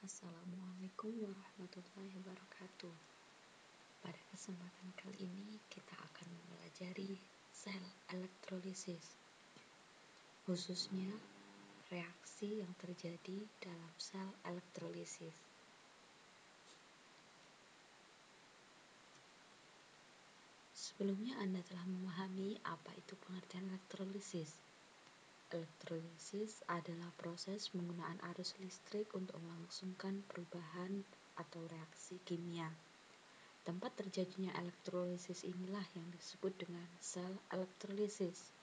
Assalamualaikum warahmatullahi wabarakatuh. Pada kesempatan kali ini kita akan mempelajari sel elektrolisis, khususnya reaksi yang terjadi dalam sel elektrolisis. Sebelumnya Anda telah memahami apa itu pengertian elektrolisis. Elektrolisis adalah proses penggunaan arus listrik untuk melangsungkan perubahan atau reaksi kimia. Tempat terjadinya elektrolisis inilah yang disebut dengan sel elektrolisis.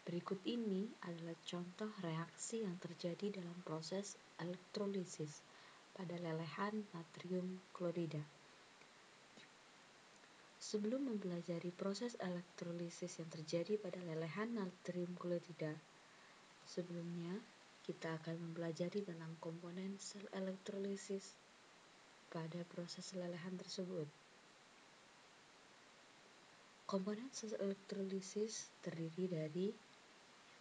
Berikut ini adalah contoh reaksi yang terjadi dalam proses elektrolisis pada lelehan natrium klorida. Sebelum mempelajari proses elektrolisis yang terjadi pada lelehan natrium klorida, sebelumnya kita akan mempelajari tentang komponen sel elektrolisis pada proses lelehan tersebut. Komponen sel elektrolisis terdiri dari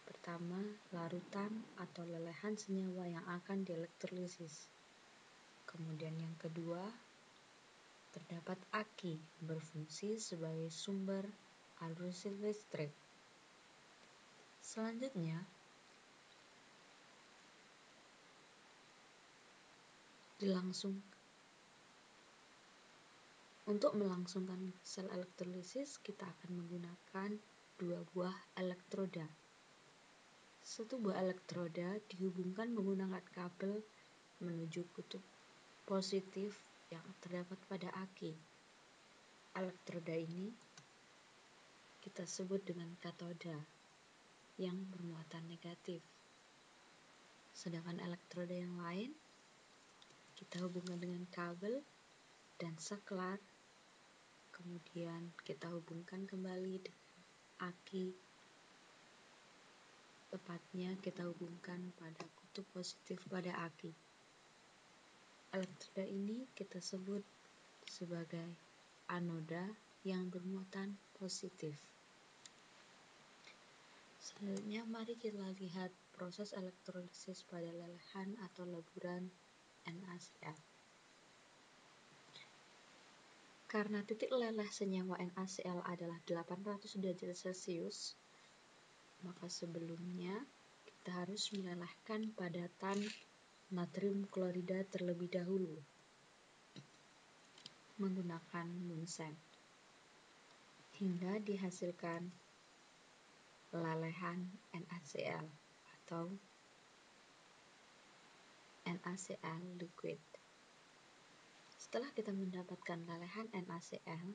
pertama, larutan atau lelehan senyawa yang akan dielektrolisis. Kemudian yang kedua, terdapat aki berfungsi sebagai sumber arus listrik. Selanjutnya, untuk melangsungkan sel elektrolisis, kita akan menggunakan dua buah elektroda. Satu buah elektroda dihubungkan menggunakan kabel menuju kutub positif yang terdapat pada aki. Elektroda ini kita sebut dengan katoda yang bermuatan negatif. Sedangkan elektroda yang lain kita hubungkan dengan kabel dan saklar. Kemudian kita hubungkan kembali dengan aki. Tepatnya kita hubungkan pada kutub positif pada aki. Elektroda ini kita sebut sebagai anoda yang bermuatan positif. Selanjutnya mari kita lihat proses elektrolisis pada lelehan atau leburan NaCl. Karena titik leleh senyawa NaCl adalah 800 derajat Celcius, maka sebelumnya kita harus melelehkan padatan natrium klorida terlebih dahulu menggunakan Bunsen hingga dihasilkan lelehan NaCl atau NaCl liquid. Setelah kita mendapatkan lelehan NaCl,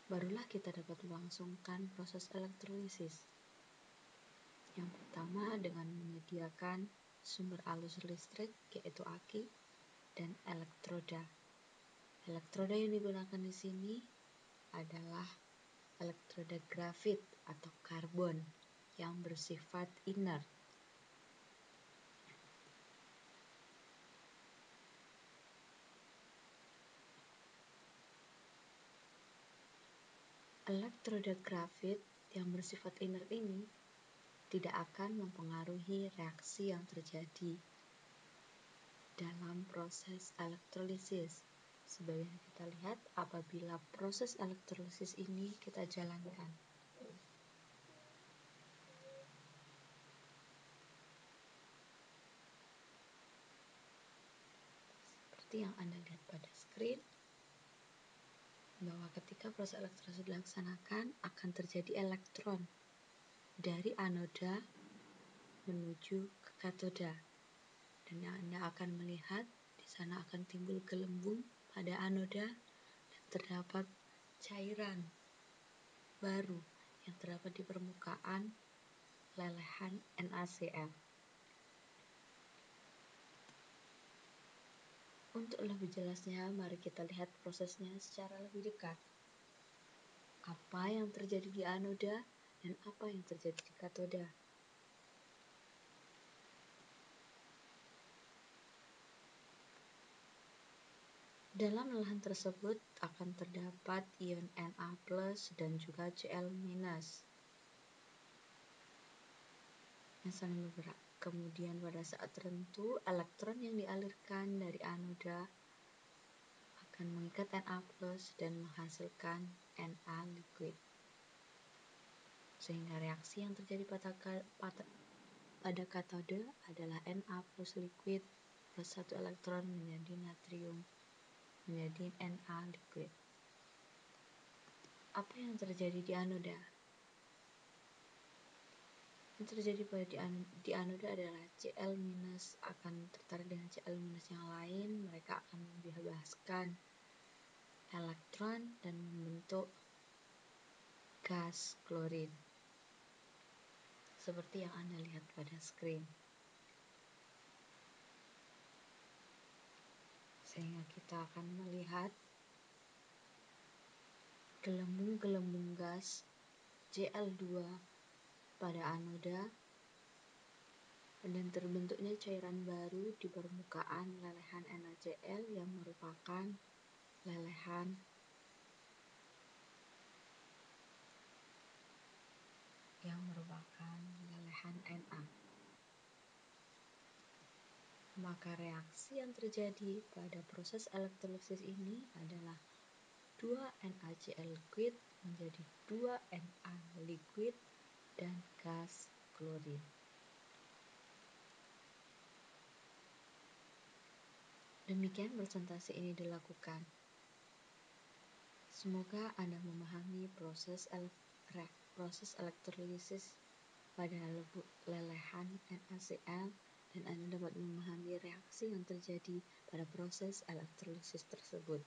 barulah kita dapat melangsungkan proses elektrolisis. Yang pertama dengan menyediakan sumber arus listrik yaitu aki dan elektroda. Elektroda yang digunakan di sini adalah elektroda grafit atau karbon yang bersifat inert. Elektroda grafit yang bersifat inert ini tidak akan mempengaruhi reaksi yang terjadi dalam proses elektrolisis. Sebagaimana kita lihat apabila proses elektrolisis ini kita jalankan. Seperti yang Anda lihat pada screen, bahwa ketika proses elektrolisis dilaksanakan akan terjadi elektron dari anoda menuju ke katoda, dan Anda akan melihat di sana akan timbul gelembung pada anoda dan terdapat cairan baru yang terdapat di permukaan lelehan NaCl. Untuk lebih jelasnya, mari kita lihat prosesnya secara lebih dekat. Apa yang terjadi di anoda dan apa yang terjadi di katoda. Dalam lelehan tersebut akan terdapat ion Na+ dan juga Cl- yang saling bergerak. Kemudian pada saat tertentu, elektron yang dialirkan dari anoda akan mengikat Na+ dan menghasilkan Na liquid. Sehingga reaksi yang terjadi pada katode adalah Na+ liquid plus 1 elektron menjadi natrium menjadi Na liquid. Apa yang terjadi di anoda? Yang terjadi di anoda adalah Cl- akan tertarik dengan Cl- yang lain, mereka akan membebaskan elektron dan membentuk gas klorin. Seperti yang Anda lihat pada screen. Sehingga kita akan melihat gelembung-gelembung gas Cl2 pada anoda dan terbentuknya cairan baru di permukaan lelehan NaCl yang merupakan lelehan Na. Maka reaksi yang terjadi pada proses elektrolisis ini adalah 2 NaCl liquid menjadi 2 Na liquid dan gas klorin. Demikian presentasi ini dilakukan. Semoga Anda memahami proses elektrolisis pada lelehan NaCl dan Anda dapat memahami reaksi yang terjadi pada proses elektrolisis tersebut.